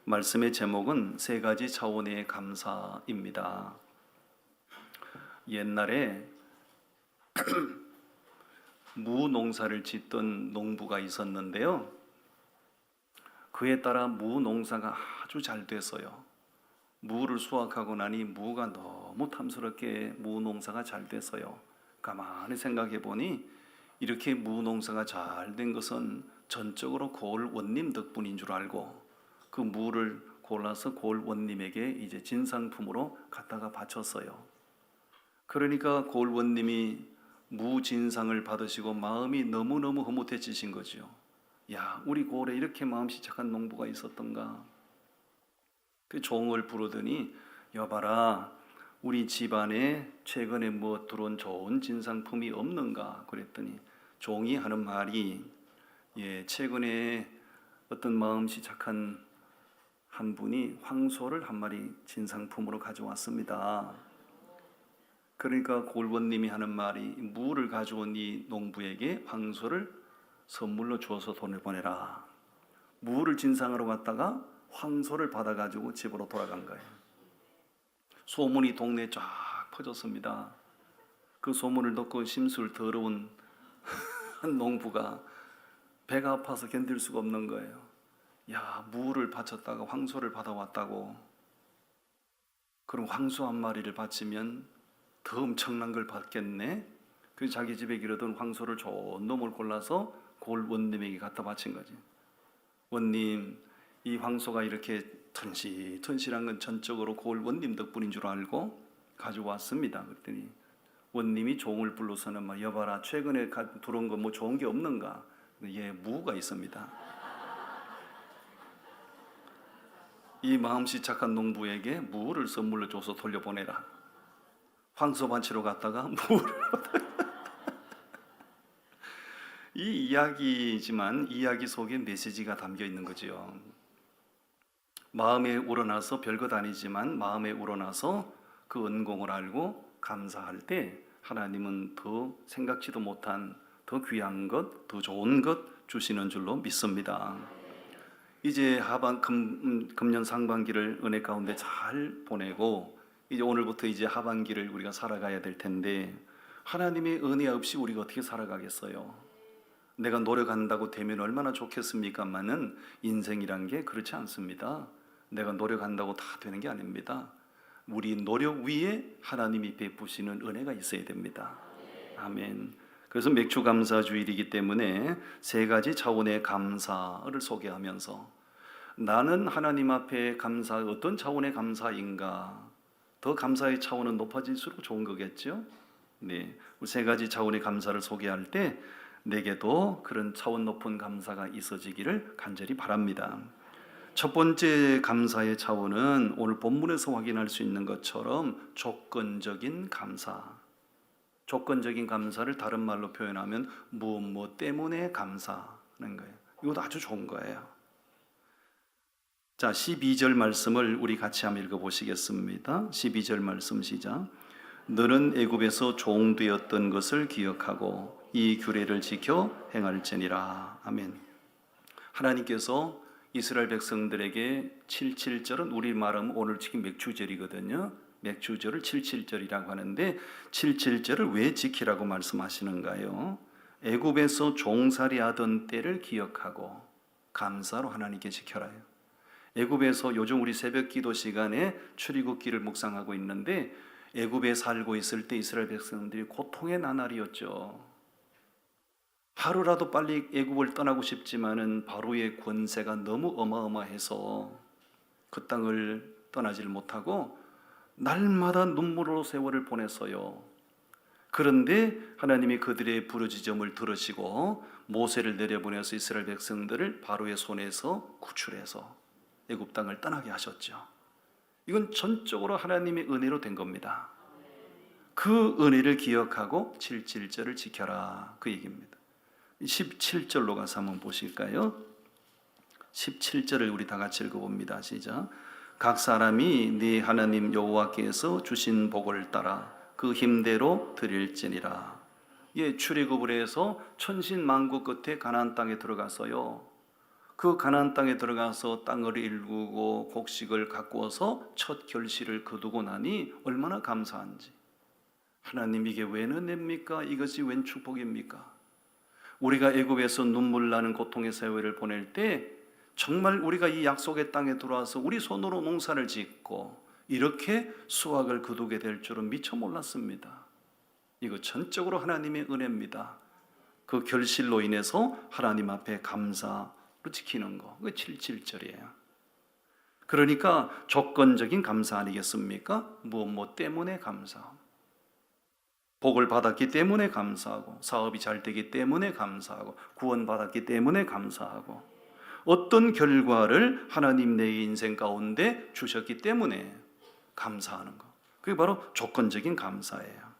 말씀의 제목은 세 가지 차원의 감사입니다. 옛날에 무농사를 짓던 농부가 있었는데요. 그에 따라 무농사가 아주 잘 됐어요. 무를 수확하고 나니 무가 너무 탐스럽게 무농사가 잘 됐어요. 가만히 생각해 보니 이렇게 무농사가 잘 된 것은 전적으로 고을 원님 덕분인 줄 알고 그 무를 골라서 고을 원님에게 이제 진상품으로 갖다가 바쳤어요. 그러니까 고을 원님이 무 진상을 받으시고 마음이 너무너무 흐뭇해지신 거죠. 야, 우리 고을에 이렇게 마음씨 착한 농부가 있었던가. 그 종을 부르더니 여봐라, 우리 집안에 최근에 뭐 들어온 좋은 진상품이 없는가 그랬더니 종이 하는 말이 최근에 어떤 마음씨 착한 한 분이 황소를 한 마리 진상품으로 가져왔습니다. 그러니까 고을원님이 하는 말이 무를 가져온 이 농부에게 황소를 선물로 주어서 돈을 보내라. 무를 진상하러 갔다가 황소를 받아가지고 집으로 돌아간 거예요. 소문이 동네에 쫙 퍼졌습니다. 그 소문을 듣고 심술 더러운 한 농부가 배가 아파서 견딜 수가 없는 거예요. 야, 무를 바쳤다가 황소를 받아왔다고. 그럼 황소 한 마리를 바치면 더 엄청난 걸 받겠네. 그래서 자기 집에 기르던 황소를 좋은 놈을 골라서 고을 원님에게 갖다 바친 거지. 원님, 이 황소가 이렇게 튼실튼실한 건 전적으로 고을 원님 덕분인 줄 알고 가져왔습니다. 그랬더니 원님이 종을 불러서는 막 여봐라, 최근에 들어온 거 뭐 좋은 게 없는가? 예, 무가 있습니다. 이 마음씨 착한 농부에게 무를 선물로 줘서 돌려보내라. 황소 반치로 갔다가 무를 이 이야기지만 이야기 속에 메시지가 담겨 있는 거지요. 마음에 우러나서 별것 아니지만 마음에 우러나서 그 은공을 알고 감사할 때 하나님은 더 생각지도 못한 더 귀한 것, 더 좋은 것 주시는 줄로 믿습니다. 이제 금년 상반기를 은혜 가운데 잘 보내고 이제 오늘부터 이제 하반기를 우리가 살아가야 될 텐데 하나님의 은혜 없이 우리가 어떻게 살아가겠어요? 내가 노력한다고 되면 얼마나 좋겠습니까만은 인생이란 게 그렇지 않습니다. 내가 노력한다고 다 되는 게 아닙니다. 우리 노력 위에 하나님이 베푸시는 은혜가 있어야 됩니다. 아멘. 그래서 맥주 감사 주일이기 때문에 세 가지 차원의 감사를 소개하면서 나는 하나님 앞에 어떤 차원의 감사인가? 더 감사의 차원은 높아질수록 좋은 거겠죠? 네, 세 가지 차원의 감사를 소개할 때 내게도 그런 차원 높은 감사가 있어지기를 간절히 바랍니다. 첫 번째 감사의 차원은 오늘 본문에서 확인할 수 있는 것처럼 조건적인 감사. 조건적인 감사를 다른 말로 표현하면 무엇 때문에 감사하는 거예요. 이것도 아주 좋은 거예요. 자, 12절 말씀을 우리 같이 한번 읽어보시겠습니다. 12절 말씀 시작. 너는 애굽에서 종되었던 것을 기억하고 이 규례를 지켜 행할지니라. 아멘. 하나님께서 이스라엘 백성들에게 77절은 우리 말하면 오늘 지금 맥주절이거든요. 맥주절을 77절이라고 하는데 77절을 왜 지키라고 말씀하시는가요? 애굽에서 종살이하던 때를 기억하고 감사로 하나님께 지켜라요. 애굽에서 요즘 우리 새벽 기도 시간에 출애굽기를 묵상하고 있는데 애굽에 살고 있을 때 이스라엘 백성들이 고통의 나날이었죠. 하루라도 빨리 애굽을 떠나고 싶지만은 바로의 권세가 너무 어마어마해서 그 땅을 떠나질 못하고 날마다 눈물로 세월을 보냈어요. 그런데 하나님이 그들의 부르짖음을 들으시고 모세를 내려보내서 이스라엘 백성들을 바로의 손에서 구출해서 애굽 땅을 떠나게 하셨죠. 이건 전적으로 하나님의 은혜로 된 겁니다. 그 은혜를 기억하고 77절을 지켜라, 그 얘기입니다. 17절로 가서 한번 보실까요? 17절을 우리 다 같이 읽어봅니다. 시작. 각 사람이 네 하나님 여호와께서 주신 복을 따라 그 힘대로 드릴지니라. 출애굽을 해서 천신만고 끝에 가나안 땅에 들어갔어요. 그 가나안 땅에 들어가서 땅을 일구고 곡식을 가꾸어서 첫 결실을 거두고 나니 얼마나 감사한지. 하나님, 이게 웬 은혜입니까? 이것이 웬 축복입니까? 우리가 애굽에서 눈물 나는 고통의 세월을 보낼 때 정말 우리가 이 약속의 땅에 들어와서 우리 손으로 농사를 짓고 이렇게 수확을 거두게 될 줄은 미처 몰랐습니다. 이거 전적으로 하나님의 은혜입니다. 그 결실로 인해서 하나님 앞에 감사로 지키는 거, 그게 77절이에요. 그러니까 조건적인 감사 아니겠습니까? 무엇 때문에 감사함. 복을 받았기 때문에 감사하고, 사업이 잘 되기 때문에 감사하고, 구원받았기 때문에 감사하고, 어떤 결과를 하나님 내 인생 가운데 주셨기 때문에 감사하는 것, 그게 바로 조건적인 감사예요.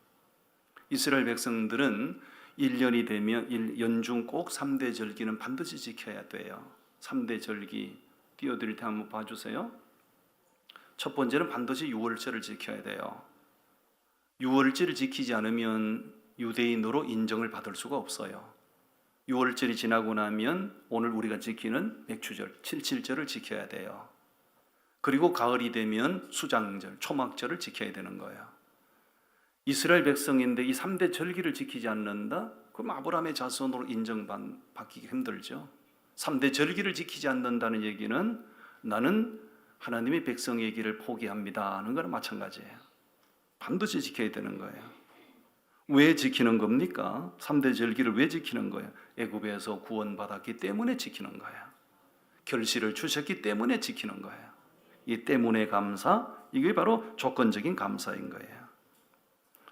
이스라엘 백성들은 1년이 되면 연중 꼭 3대 절기는 반드시 지켜야 돼요. 3대 절기 띄워드릴 때 한번 봐주세요. 첫 번째는 반드시 유월절을 지켜야 돼요. 유월절을 지키지 않으면 유대인으로 인정을 받을 수가 없어요. 유월절이 지나고 나면 오늘 우리가 지키는 맥추절, 77절을 지켜야 돼요. 그리고 가을이 되면 수장절, 초막절을 지켜야 되는 거예요. 이스라엘 백성인데 이 3대 절기를 지키지 않는다? 그럼 아브라함의 자손으로 인정받기 힘들죠. 3대 절기를 지키지 않는다는 얘기는 나는 하나님의 백성의 길을 포기합니다 하는 거랑 마찬가지예요. 반드시 지켜야 되는 거예요. 왜 지키는 겁니까? 3대 절기를 왜 지키는 거예요? 애굽에서 구원받았기 때문에 지키는 거예요. 결실을 주셨기 때문에 지키는 거예요. 이 때문에 감사, 이게 바로 조건적인 감사인 거예요.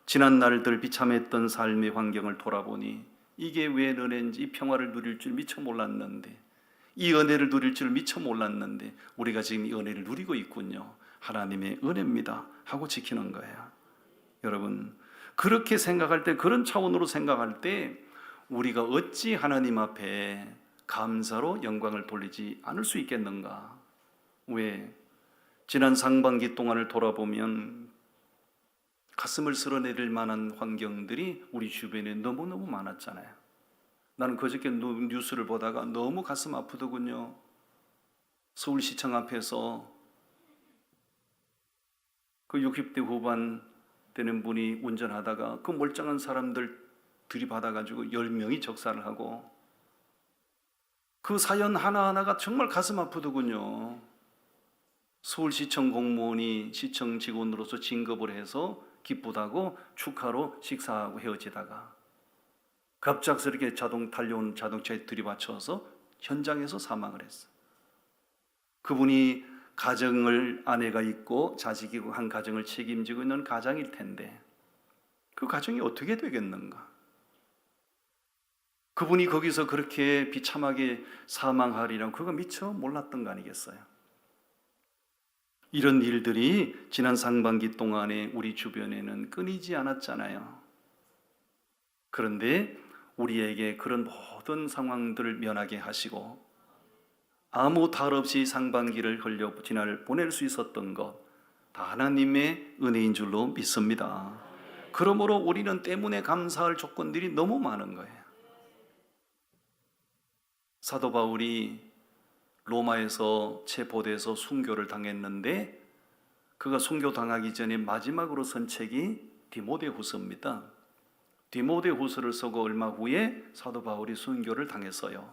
지난 날들 비참했던 삶의 환경을 돌아보니 이게 왜 은혜인지, 이 평화를 누릴 줄 미처 몰랐는데, 이 은혜를 누릴 줄 미처 몰랐는데 우리가 지금 이 은혜를 누리고 있군요. 하나님의 은혜입니다 하고 지키는 거예요. 여러분, 그렇게 생각할 때, 그런 차원으로 생각할 때 우리가 어찌 하나님 앞에 감사로 영광을 돌리지 않을 수 있겠는가? 왜? 지난 상반기 동안을 돌아보면 가슴을 쓸어내릴 만한 환경들이 우리 주변에 너무너무 많았잖아요. 나는 그저께 뉴스를 보다가 너무 가슴 아프더군요. 서울시청 앞에서 그 60대 후반 되는 분이 운전하다가 그 멀쩡한 사람들 들이받아가지고 10명이 적살을 하고, 그 사연 하나하나가 정말 가슴 아프더군요. 서울시청 공무원이 시청 직원으로서 진급을 해서 기쁘다고 축하로 식사하고 헤어지다가 갑작스럽게 달려온 자동차에 들이받쳐서 현장에서 사망을 했어요. 그분이 아내가 있고 자식이 있고 한 가정을 책임지고 있는 가장일 텐데 그 가정이 어떻게 되겠는가? 그분이 거기서 그렇게 비참하게 사망하리란 그가 미처 몰랐던 거 아니겠어요? 이런 일들이 지난 상반기 동안에 우리 주변에는 끊이지 않았잖아요. 그런데 우리에게 그런 모든 상황들을 면하게 하시고 아무 탈 없이 상반기를 지날 보낼 수 있었던 것, 다 하나님의 은혜인 줄로 믿습니다. 그러므로 우리는 때문에 감사할 조건들이 너무 많은 거예요. 사도 바울이 로마에서 체포돼서 순교를 당했는데 그가 순교당하기 전에 마지막으로 쓴 책이 디모데후서입니다. 디모데후서를 쓰고 얼마 후에 사도 바울이 순교를 당했어요.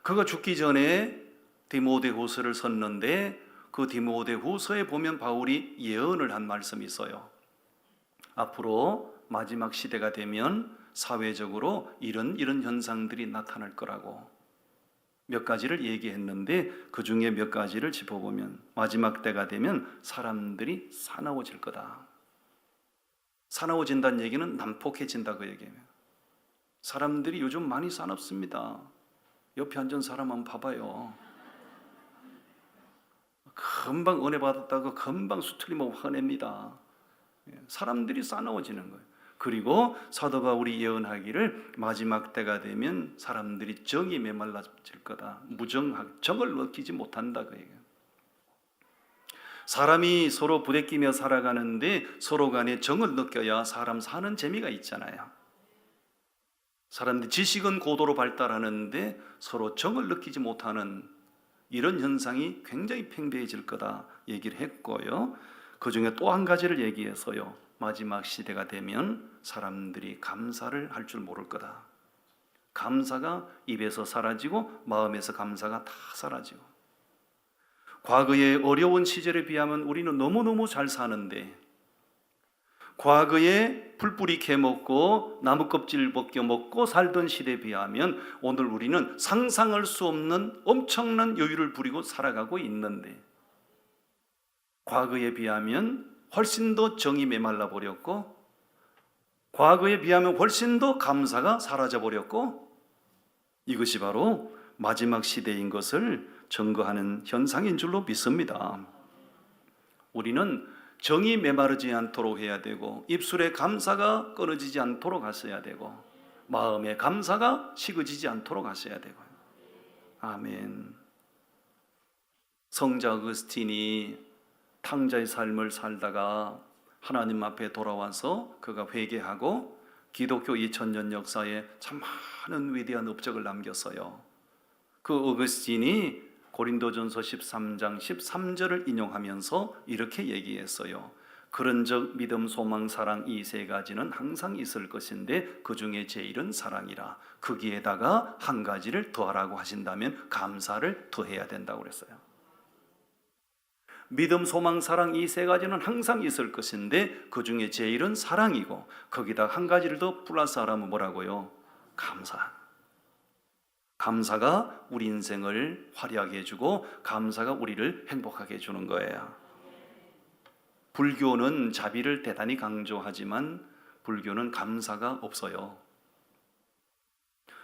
그가 죽기 전에 디모데후서를 썼는데 그 디모데후서에 보면 바울이 예언을 한 말씀이 있어요. 앞으로 마지막 시대가 되면 사회적으로 이런 현상들이 나타날 거라고 몇 가지를 얘기했는데 그 중에 몇 가지를 짚어보면 마지막 때가 되면 사람들이 사나워질 거다. 사나워진다는 얘기는 난폭해진다 그 얘기예요. 사람들이 요즘 많이 사납습니다. 옆에 앉은 사람 한번 봐봐요. 금방 은혜 받았다고 금방 수틀리면 화냅니다. 사람들이 싸나워지는 거예요. 그리고 사도 바울이 예언하기를 마지막 때가 되면 사람들이 정이 메말라질 거다. 정을 느끼지 못한다 그 얘기예요. 사람이 서로 부대끼며 살아가는데 서로 간에 정을 느껴야 사람 사는 재미가 있잖아요. 사람들이 지식은 고도로 발달하는데 서로 정을 느끼지 못하는 이런 현상이 굉장히 팽배해질 거다 얘기를 했고요. 그 중에 또 한 가지를 얘기해서요. 마지막 시대가 되면 사람들이 감사를 할 줄 모를 거다. 감사가 입에서 사라지고 마음에서 감사가 다 사라지고, 과거의 어려운 시절에 비하면 우리는 너무너무 잘 사는데, 과거에 풀뿌리 캐먹고 나무 껍질 벗겨 먹고 살던 시대에 비하면 오늘 우리는 상상할 수 없는 엄청난 여유를 부리고 살아가고 있는데, 과거에 비하면 훨씬 더 정이 메말라 버렸고, 과거에 비하면 훨씬 더 감사가 사라져 버렸고, 이것이 바로 마지막 시대인 것을 증거하는 현상인 줄로 믿습니다. 우리는 정이 메마르지 않도록 해야 되고, 입술에 감사가 끊어지지 않도록 하셔야 되고, 마음에 감사가 식어지지 않도록 하셔야 되고. 아멘. 성자 어거스틴이 탕자의 삶을 살다가 하나님 앞에 돌아와서 그가 회개하고 기독교 2000년 역사에 참 많은 위대한 업적을 남겼어요. 그 어거스틴이 고린도전서 13장 13절을 인용하면서 이렇게 얘기했어요. 그런즉 믿음, 소망, 사랑 이 세 가지는 항상 있을 것인데 그 중에 제일은 사랑이라. 거기에다가 한 가지를 더하라고 하신다면 감사를 더해야 된다고 그랬어요. 믿음, 소망, 사랑 이 세 가지는 항상 있을 것인데 그 중에 제일은 사랑이고, 거기다 한 가지를 더 플러스 하라면 뭐라고요? 감사. 감사가 우리 인생을 화려하게 해주고 감사가 우리를 행복하게 해주는 거예요. 불교는 자비를 대단히 강조하지만 불교는 감사가 없어요.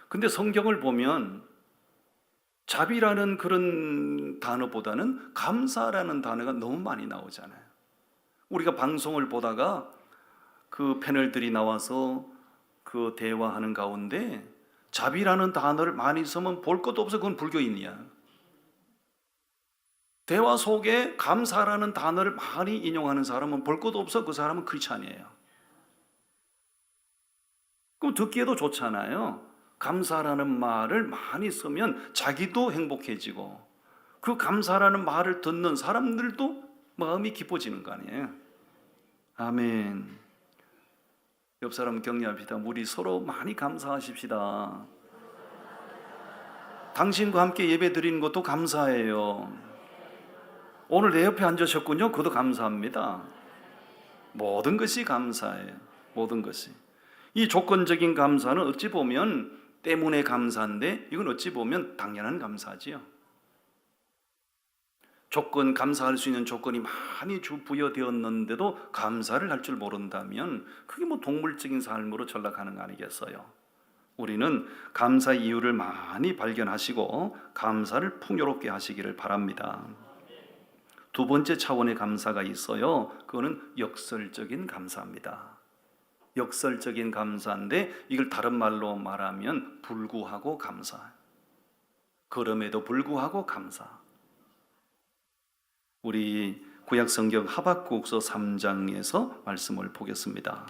근데 성경을 보면 자비라는 그런 단어보다는 감사라는 단어가 너무 많이 나오잖아요. 우리가 방송을 보다가 그 패널들이 나와서 그 대화하는 가운데 자비라는 단어를 많이 쓰면 볼 것도 없어. 그건 불교인이야. 대화 속에 감사라는 단어를 많이 인용하는 사람은 볼 것도 없어. 그 사람은 크리스찬이에요. 그럼 듣기에도 좋잖아요. 감사라는 말을 많이 쓰면 자기도 행복해지고 그 감사라는 말을 듣는 사람들도 마음이 기뻐지는 거 아니에요. 아멘. 옆 사람 격려합시다. 우리 서로 많이 감사하십시다. 당신과 함께 예배 드리는 것도 감사해요. 오늘 내 옆에 앉으셨군요. 그것도 감사합니다. 모든 것이 감사해요. 모든 것이. 이 조건적인 감사는 어찌 보면 때문에 감사인데, 이건 어찌 보면 당연한 감사지요. 감사할 수 있는 조건이 많이 부여되었는데도 감사를 할 줄 모른다면 그게 뭐 동물적인 삶으로 전락하는 거 아니겠어요? 우리는 감사 이유를 많이 발견하시고 감사를 풍요롭게 하시기를 바랍니다. 두 번째 차원의 감사가 있어요. 그거는 역설적인 감사입니다. 역설적인 감사인데 이걸 다른 말로 말하면 불구하고 감사. 그럼에도 불구하고 감사. 우리 구약 성경 하박국서 3장에서 말씀을 보겠습니다.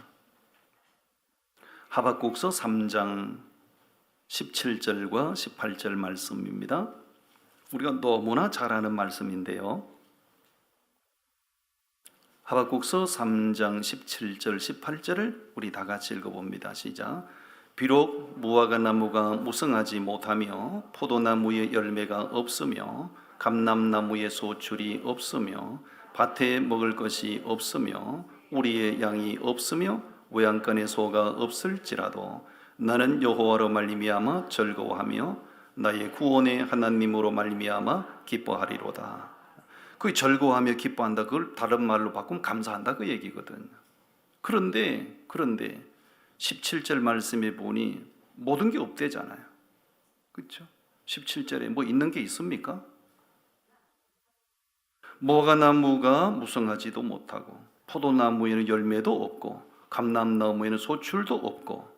하박국서 3장 17절과 18절 말씀입니다. 우리가 너무나 잘 아는 말씀인데요. 하박국서 3장 17절 18절을 우리 다 같이 읽어봅니다. 시작. 비록 무화과 나무가 무성하지 못하며 포도나무에 열매가 없으며 감람나무에 소출이 없으며 밭에 먹을 것이 없으며 우리의 양이 없으며 외양간에 소가 없을지라도 나는 여호와로 말미암아 즐거워하며 나의 구원의 하나님으로 말미암아 기뻐하리로다. 그 즐거워하며 기뻐한다, 그걸 다른 말로 바꾸면 감사한다 그 얘기거든. 그런데 17절 말씀에 보니 모든 게 없대잖아요. 그렇죠? 17절에 뭐 있는 게 있습니까? 무화과나무가 무성하지도 못하고 포도나무에는 열매도 없고 감람나무에는 소출도 없고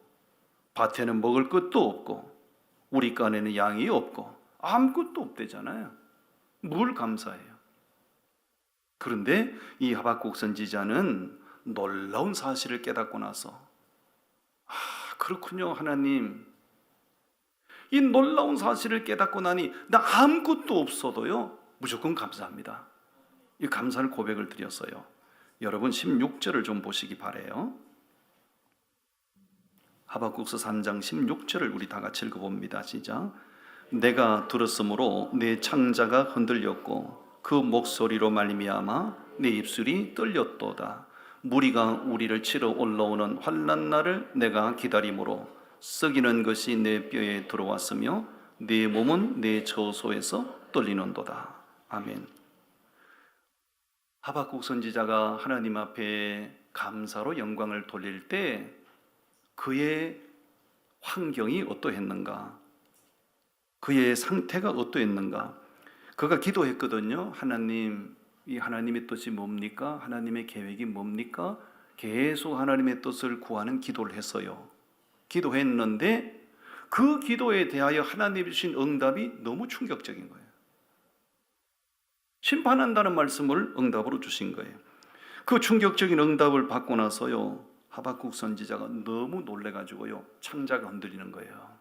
밭에는 먹을 것도 없고 우리 간에는 양이 없고 아무것도 없대잖아요. 뭘 감사해요? 그런데 이 하박국 선지자는 놀라운 사실을 깨닫고 나서 그렇군요 하나님, 이 놀라운 사실을 깨닫고 나니 나 아무것도 없어도요 무조건 감사합니다. 이 감사를 고백을 드렸어요. 여러분 16절을 좀 보시기 바래요. 하박국서 3장 16절을 우리 다 같이 읽어봅니다. 시작. 내가 들었으므로 내 창자가 흔들렸고 그 목소리로 말미암아 내 입술이 떨렸도다. 무리가 우리를 치러 올라오는 환난 날을 내가 기다림으로 썩이는 것이 내 뼈에 들어왔으며 내 몸은 내 저소에서 떨리는도다. 아멘. 하박국 선지자가 하나님 앞에 감사로 영광을 돌릴 때 그의 환경이 어떠했는가? 그의 상태가 어떠했는가? 그가 기도했거든요. 하나님, 이 하나님의 뜻이 뭡니까? 하나님의 계획이 뭡니까? 계속 하나님의 뜻을 구하는 기도를 했어요. 기도했는데 그 기도에 대하여 하나님이 주신 응답이 너무 충격적인 거예요. 심판한다는 말씀을 응답으로 주신 거예요. 그 충격적인 응답을 받고 나서요, 하박국 선지자가 너무 놀래가지고요, 창자가 흔들리는 거예요.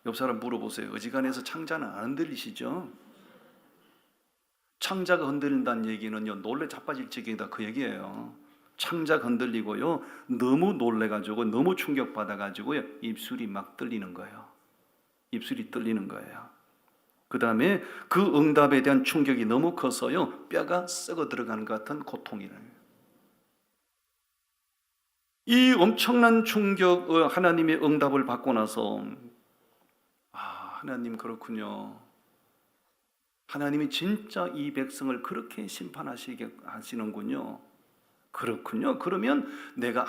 옆 사람 물어보세요. 어지간해서 창자는 안 흔들리시죠? 창자가 흔들린다는 얘기는요, 놀래 자빠질 적이다 그 얘기예요. 창자가 흔들리고요, 너무 놀래가지고 너무 충격받아가지고요, 입술이 막 떨리는 거예요. 입술이 떨리는 거예요. 그 다음에 그 응답에 대한 충격이 너무 커서요, 뼈가 썩어 들어가는 것 같은 고통이래요. 이 엄청난 충격, 하나님의 응답을 받고 나서 하나님 그렇군요. 하나님이 진짜 이 백성을 그렇게 심판하시게 하시는군요. 그렇군요. 그러면 내가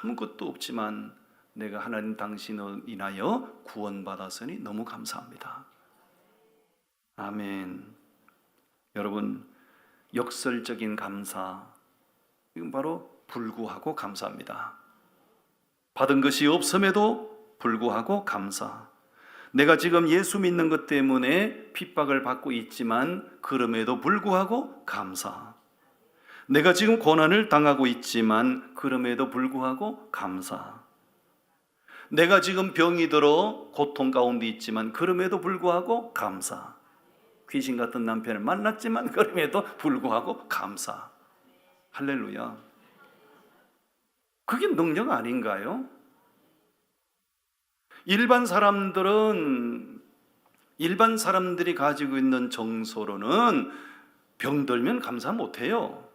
아무것도 없지만 내가 하나님 당신을 인하여 구원받았으니 너무 감사합니다. 아멘. 여러분, 역설적인 감사, 이건 바로 불구하고 감사합니다. 받은 것이 없음에도 불구하고 감사. 내가 지금 예수 믿는 것 때문에 핍박을 받고 있지만 그럼에도 불구하고 감사. 내가 지금 고난을 당하고 있지만 그럼에도 불구하고 감사. 내가 지금 병이 들어 고통 가운데 있지만 그럼에도 불구하고 감사. 귀신 같은 남편을 만났지만 그럼에도 불구하고 감사. 할렐루야. 그게 능력 아닌가요? 일반 사람들이 가지고 있는 정서로는 병들면 감사 못해요.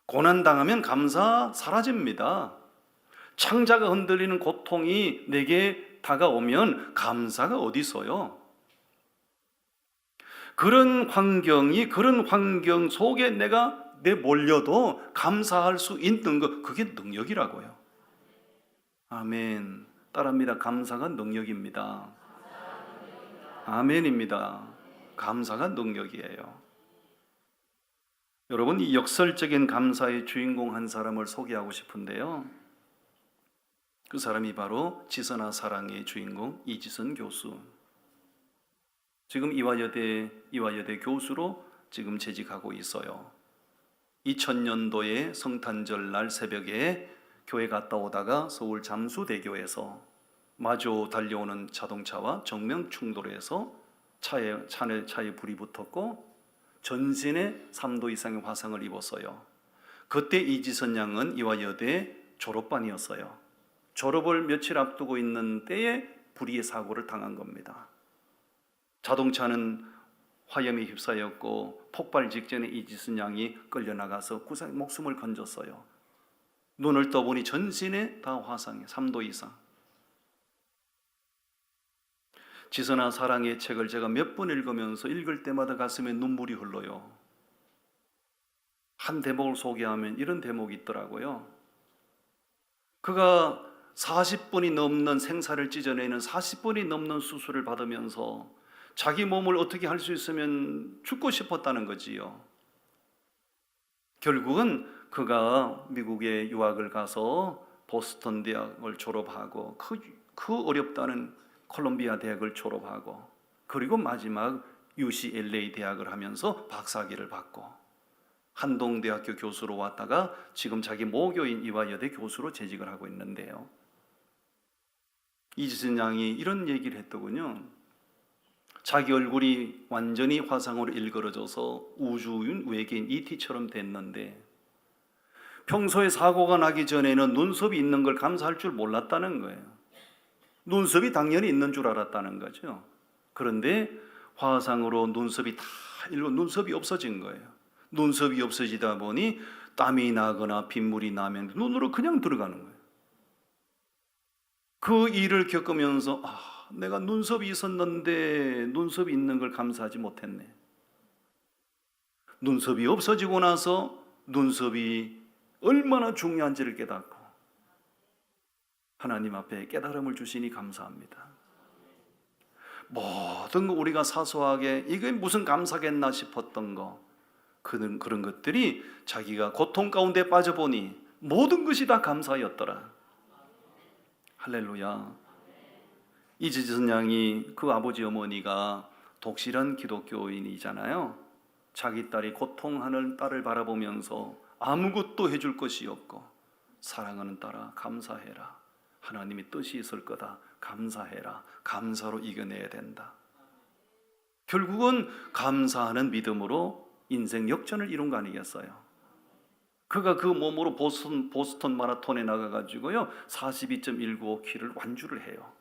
고난당하면 감사 사라집니다. 창자가 흔들리는 고통이 내게 다가오면 감사가 어디 있어요? 그런 환경 속에 내가 내몰려도 감사할 수 있는 것, 그게 능력이라고요. 아멘. 따라합니다. 감사가 능력입니다. 아멘입니다. 감사가 능력이에요. 여러분, 이 역설적인 감사의 주인공 한 사람을 소개하고 싶은데요, 그 사람이 바로 지선아 사랑의 주인공 이지선 교수. 지금 이화여대 교수로 지금 재직하고 있어요. 2000년도에 성탄절 날 새벽에 교회 갔다 오다가 서울 잠수대교에서 마주 달려오는 자동차와 정면 충돌해서 차에 불이 붙었고 전신에 3도 이상의 화상을 입었어요. 그때 이지선 양은 이화여대 졸업반이었어요. 졸업을 며칠 앞두고 있는 때에 불의의 사고를 당한 겁니다. 자동차는 화염에 휩싸였고 폭발 직전에 이지선 양이 끌려나가서 목숨을 건졌어요. 눈을 떠보니 전신에 다 화상이 3도 이상. 지선아 사랑의 책을 제가 몇 번 읽으면서 읽을 때마다 가슴에 눈물이 흘러요. 한 대목을 소개하면 이런 대목이 있더라고요. 그가 40분이 넘는 생사를 찢어내는 40분이 넘는 수술을 받으면서 자기 몸을 어떻게 할 수 있으면 죽고 싶었다는 거지요. 결국은 그가 미국에 유학을 가서 보스턴 대학을 졸업하고 그 어렵다는 콜롬비아 대학을 졸업하고 그리고 마지막 UCLA 대학을 하면서 박사학위를 받고 한동대학교 교수로 왔다가 지금 자기 모교인 이화여대 교수로 재직을 하고 있는데요. 이지선 양이 이런 얘기를 했더군요. 자기 얼굴이 완전히 화상으로 일그러져서 우주인 외계인 ET처럼 됐는데 평소에 사고가 나기 전에는 눈썹이 있는 걸 감사할 줄 몰랐다는 거예요. 눈썹이 당연히 있는 줄 알았다는 거죠. 그런데 화상으로 눈썹이 다 눈썹이 없어진 거예요. 눈썹이 없어지다 보니 땀이 나거나 빗물이 나면 눈으로 그냥 들어가는 거예요. 그 일을 겪으면서 내가 눈썹이 있었는데 눈썹이 있는 걸 감사하지 못했네. 눈썹이 없어지고 나서 눈썹이 얼마나 중요한지를 깨닫고 하나님 앞에 깨달음을 주시니 감사합니다. 모든 거 우리가 사소하게 이게 무슨 감사겠나 싶었던 거, 그런 것들이 자기가 고통 가운데 빠져보니 모든 것이 다 감사였더라. 할렐루야. 이지선 양이 그 아버지 어머니가 독실한 기독교인이잖아요. 자기 딸이 고통하는 딸을 바라보면서 아무것도 해줄 것이 없고 사랑하는 딸아 감사해라. 하나님의 뜻이 있을 거다. 감사해라. 감사로 이겨내야 된다. 결국은 감사하는 믿음으로 인생 역전을 이룬 거 아니겠어요? 그가 그 몸으로 보스턴 마라톤에 나가가지고요 42.195km를 완주를 해요.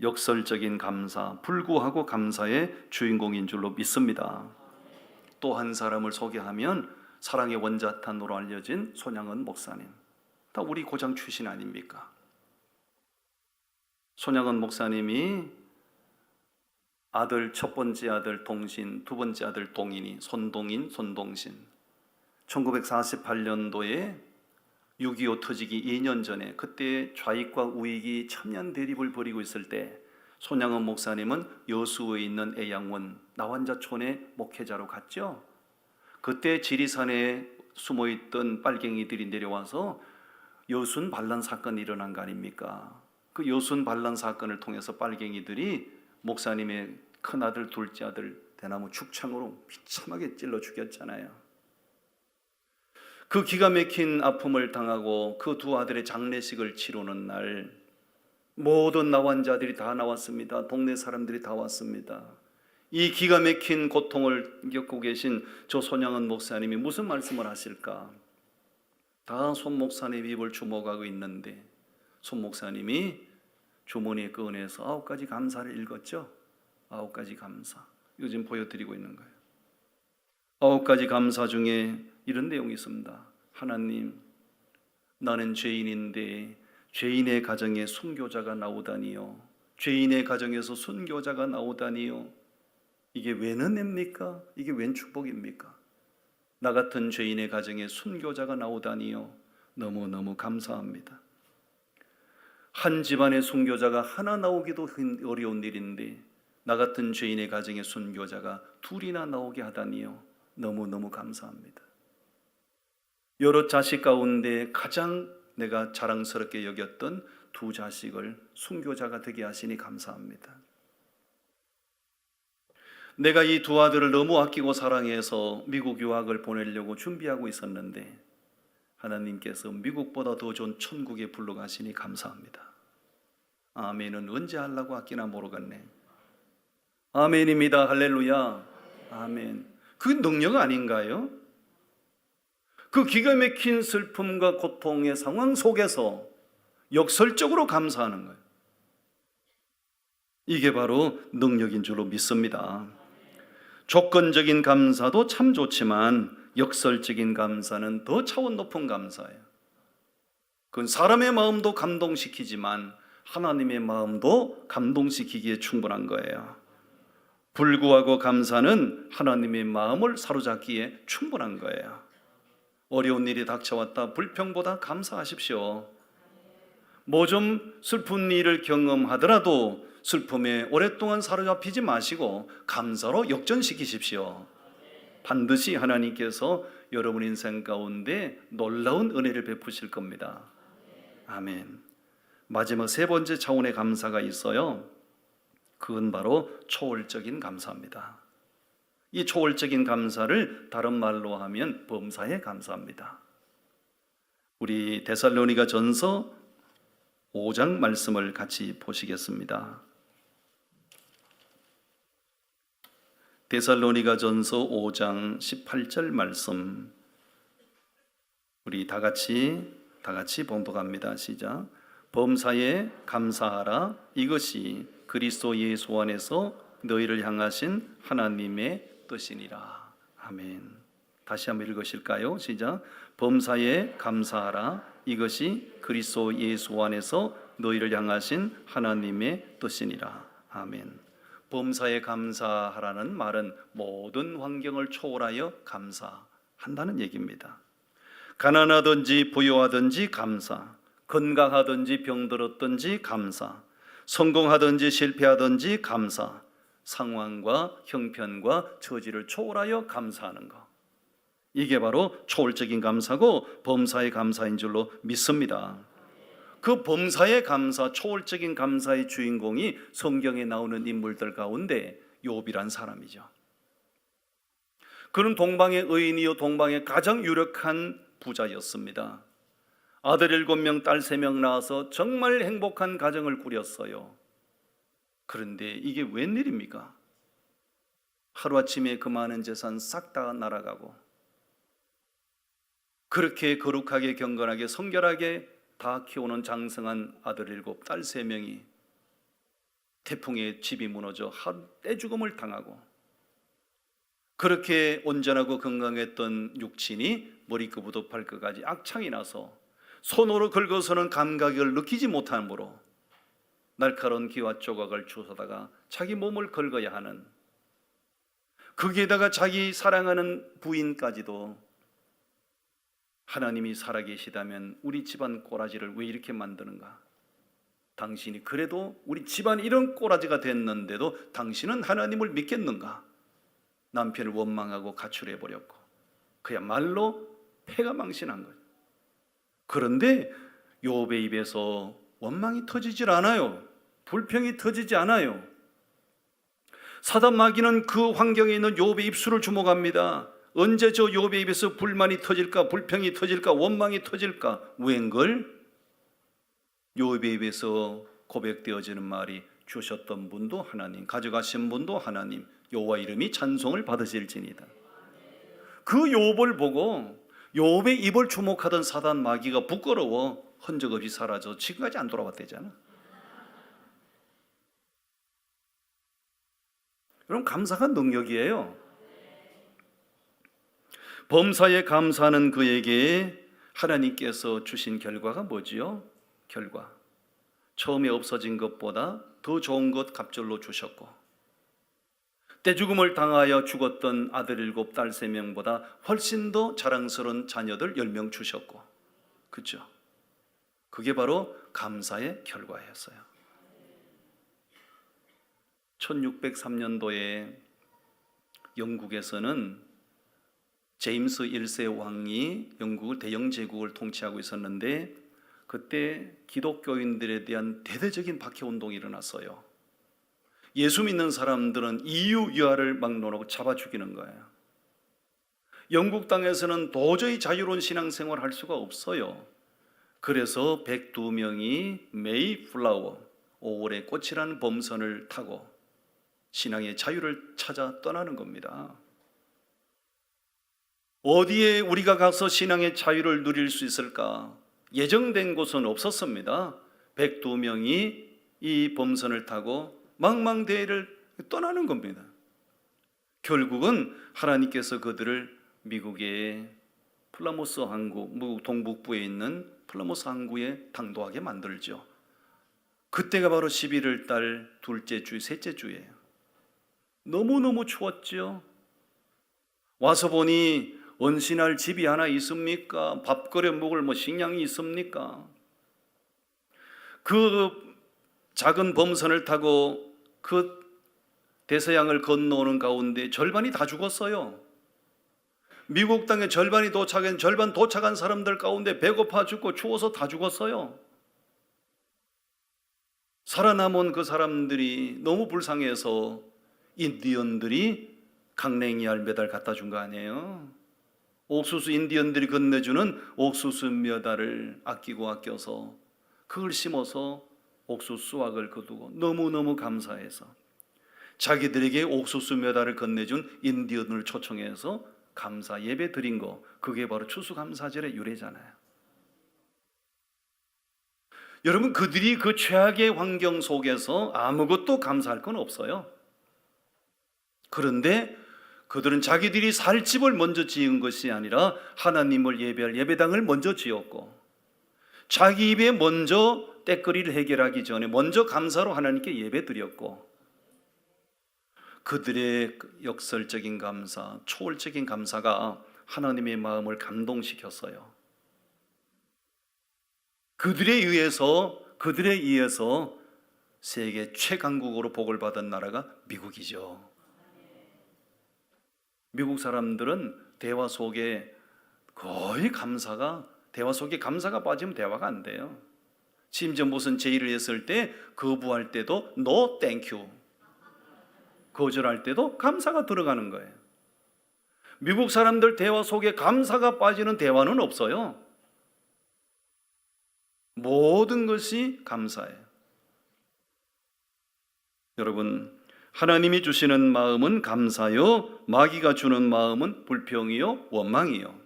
역설적인 감사, 불구하고 감사의 주인공인 줄로 믿습니다. 또 한 사람을 소개하면 사랑의 원자탄으로 알려진 손양은 목사님. 다 우리 고장 출신 아닙니까? 손양은 목사님이 아들, 첫 번째 아들 동신, 두 번째 아들 동인이 손동인, 손동신. 1948년도에 6.25 터지기 2년 전에 그때 좌익과 우익이 첨예한 대립을 벌이고 있을 때 손양은 목사님은 여수에 있는 애양원 나환자촌의 목회자로 갔죠. 그때 지리산에 숨어있던 빨갱이들이 내려와서 여순 반란 사건이 일어난 거 아닙니까? 그 여순 반란 사건을 통해서 빨갱이들이 목사님의 큰아들, 둘째 아들 대나무 축창으로 비참하게 찔러 죽였잖아요. 그 기가 막힌 아픔을 당하고 그 두 아들의 장례식을 치르는 날 모든 나환자들이 다 나왔습니다. 동네 사람들이 다 왔습니다. 이 기가 막힌 고통을 겪고 계신 저 손양은 목사님이 무슨 말씀을 하실까? 다 손 목사님 입을 주목하고 있는데 손 목사님이 주머니에 꺼내서 9가지 감사를 읽었죠. 9가지 감사. 요즘 보여드리고 있는 거예요. 9가지 감사 중에 이런 내용이 있습니다. 하나님, 나는 죄인인데 죄인의 가정에 순교자가 나오다니요. 죄인의 가정에서 순교자가 나오다니요. 이게 웬 은혜입니까? 이게 웬 축복입니까? 나 같은 죄인의 가정에 순교자가 나오다니요. 너무너무 감사합니다. 한 집안의 순교자가 하나 나오기도 어려운 일인데 나 같은 죄인의 가정에 순교자가 둘이나 나오게 하다니요. 너무너무 감사합니다. 여러 자식 가운데 가장 내가 자랑스럽게 여겼던 두 자식을 순교자가 되게 하시니 감사합니다. 내가 이 두 아들을 너무 아끼고 사랑해서 미국 유학을 보내려고 준비하고 있었는데 하나님께서 미국보다 더 좋은 천국에 불러가시니 감사합니다. 아멘은 언제 하려고 아끼나 모르겠네. 아멘입니다. 할렐루야. 아멘. 그 능력 아닌가요? 그 기가 막힌 슬픔과 고통의 상황 속에서 역설적으로 감사하는 거예요. 이게 바로 능력인 줄로 믿습니다. 조건적인 감사도 참 좋지만 역설적인 감사는 더 차원 높은 감사예요. 그건 사람의 마음도 감동시키지만 하나님의 마음도 감동시키기에 충분한 거예요. 불구하고 감사는 하나님의 마음을 사로잡기에 충분한 거예요. 어려운 일이 닥쳐왔다 불평보다 감사하십시오. 뭐 좀 슬픈 일을 경험하더라도 슬픔에 오랫동안 사로잡히지 마시고 감사로 역전시키십시오. 반드시 하나님께서 여러분 인생 가운데 놀라운 은혜를 베푸실 겁니다. 아멘. 마지막 세 번째 차원의 감사가 있어요. 그건 바로 초월적인 감사입니다. 이 초월적인 감사를 다른 말로 하면 범사에 감사합니다. 우리 데살로니가 전서 5장 말씀을 같이 보시겠습니다. 데살로니가전서 5장 18절 말씀, 우리 다 같이 봉독합니다. 시작. 범사에 감사하라. 이것이 그리스도 예수 안에서 너희를 향하신 하나님의 뜻이니라. 아멘. 다시 한번 읽으실까요? 시작. 범사에 감사하라. 이것이 그리스도 예수 안에서 너희를 향하신 하나님의 뜻이니라. 아멘. 범사에 감사하라는 말은 모든 환경을 초월하여 감사한다는 얘기입니다. 가난하든지 부유하든지 감사, 건강하든지 병들었든지 감사, 성공하든지 실패하든지 감사, 상황과 형편과 처지를 초월하여 감사하는 것, 이게 바로 초월적인 감사고 범사의 감사인 줄로 믿습니다. 그 범사의 감사, 초월적인 감사의 주인공이 성경에 나오는 인물들 가운데 욥이란 사람이죠. 그는 동방의 의인이요 동방의 가장 유력한 부자였습니다. 아들 7명, 딸 3명 낳아서 정말 행복한 가정을 꾸렸어요. 그런데 이게 웬일입니까? 하루아침에 그 많은 재산 싹 다 날아가고, 그렇게 거룩하게 경건하게 성결하게 다 키우는 장성한 아들 7, 딸 3명이 태풍에 집이 무너져 떼죽음을 당하고, 그렇게 온전하고 건강했던 육친이 머리끝부터 발끝까지 악창이 나서 손으로 긁어서는 감각을 느끼지 못함으로 날카로운 기와 조각을 주워다가 자기 몸을 긁어야 하는, 거기에다가 자기 사랑하는 부인까지도 하나님이 살아계시다면 우리 집안 꼬라지를 왜 이렇게 만드는가? 당신이 그래도 우리 집안 이런 꼬라지가 됐는데도 당신은 하나님을 믿겠는가? 남편을 원망하고 가출해버렸고 그야말로 패가망신한 거예요. 그런데 욥의 입에서 원망이 터지질 않아요. 불평이 터지지 않아요. 사단 마귀는 그 환경에 있는 욥의 입술을 주목합니다. 언제 저 욥의 입에서 불만이 터질까, 불평이 터질까, 원망이 터질까? 웬걸? 욥의 입에서 고백되어지는 말이 주셨던 분도 하나님, 가져가신 분도 하나님, 여호와 이름이 찬송을 받으실지니다. 그 욥을 보고 욥의 입을 주목하던 사단 마귀가 부끄러워 흔적 없이 사라져 지금까지 안 돌아왔대잖아. 여러분, 감사가 능력이에요. 범사에 감사하는 그에게 하나님께서 주신 결과가 뭐지요? 결과, 처음에 없어진 것보다 더 좋은 것 갑절로 주셨고, 떼죽음을 당하여 죽었던 아들 7, 딸 3명보다 훨씬 더 자랑스러운 자녀들 10명 주셨고, 그렇죠? 그게 바로 감사의 결과였어요. 1603년도에 영국에서는 제임스 1세 왕이 영국을 대영 제국을 통치하고 있었는데, 그때 기독교인들에 대한 대대적인 박해운동이 일어났어요. 예수 믿는 사람들은 이유 유아를 막론하고 잡아 죽이는 거예요. 영국 땅에서는 도저히 자유로운 신앙생활을 할 수가 없어요. 그래서 102명이 메이플라워, 5월의 꽃이라는 범선을 타고 신앙의 자유를 찾아 떠나는 겁니다. 어디에 우리가 가서 신앙의 자유를 누릴 수 있을까? 예정된 곳은 없었습니다. 102명이 이 범선을 타고 망망대해를 떠나는 겁니다. 결국은 하나님께서 그들을 미국의 플라모스 항구, 미국 동북부에 있는 플라모스 항구에 당도하게 만들죠. 그때가 바로 11월 달 둘째 주, 셋째 주예요. 너무너무 추웠죠. 와서 보니 언신할 집이 하나 있습니까? 밥그릇 먹을 식량이 있습니까? 그 작은 범선을 타고 그 대서양을 건너오는 가운데 절반이 다 죽었어요. 미국 땅에 절반 도착한 사람들 가운데 배고파 죽고 추워서 다 죽었어요. 살아남은 그 사람들이 너무 불쌍해서 인디언들이 강냉이알 몇 알 갖다 준 거 아니에요? 옥수수, 인디언들이 건네주는 옥수수 몇 알을 아껴서 그걸 심어서 옥수수 수확을 거두고 너무너무 감사해서 자기들에게 옥수수 몇 알을 건네준 인디언을 초청해서 감사 예배 드린 거, 그게 바로 추수감사절의 유래잖아요. 여러분, 그들이 그 최악의 환경 속에서 아무것도 감사할 건 없어요. 그런데 그들은 자기들이 살 집을 먼저 지은 것이 아니라 하나님을 예배할 예배당을 먼저 지었고, 자기 입에 먼저 때거리를 해결하기 전에 먼저 감사로 하나님께 예배 드렸고, 그들의 역설적인 감사, 초월적인 감사가 하나님의 마음을 감동시켰어요. 그들에 의해서 세계 최강국으로 복을 받은 나라가 미국이죠. 미국 사람들은 대화 속에 거의 대화 속에 감사가 빠지면 대화가 안 돼요. 심지어 무슨 제의를 했을 때 거부할 때도 no thank you, 거절할 때도 감사가 들어가는 거예요. 미국 사람들 대화 속에 감사가 빠지는 대화는 없어요. 모든 것이 감사예요. 여러분, 하나님이 주시는 마음은 감사요, 마귀가 주는 마음은 불평이요, 원망이요.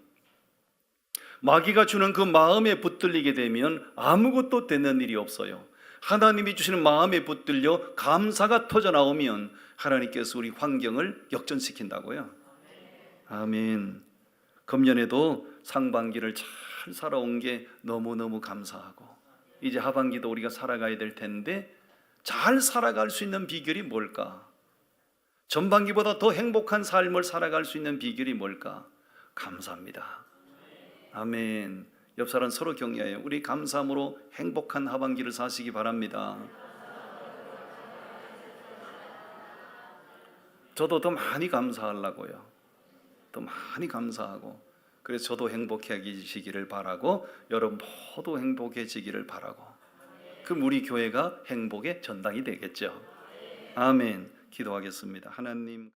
마귀가 주는 그 마음에 붙들리게 되면 아무것도 되는 일이 없어요. 하나님이 주시는 마음에 붙들려 감사가 터져나오면 하나님께서 우리 환경을 역전시킨다고요. 아멘. 금년에도 상반기를 잘 살아온 게 너무너무 감사하고, 이제 하반기도 우리가 살아가야 될 텐데 잘 살아갈 수 있는 비결이 뭘까? 전반기보다 더 행복한 삶을 살아갈 수 있는 비결이 뭘까? 감사합니다. 아멘. 옆 사람 서로 격려해요. 우리 감사함으로 행복한 하반기를 사시기 바랍니다. 저도 더 많이 감사하려고요. 더 많이 감사하고, 그래서 저도 행복해지기를 바라고, 여러분 모두 행복해지기를 바라고, 그럼 우리 교회가 행복의 전당이 되겠죠. 아멘. 기도하겠습니다. 하나님,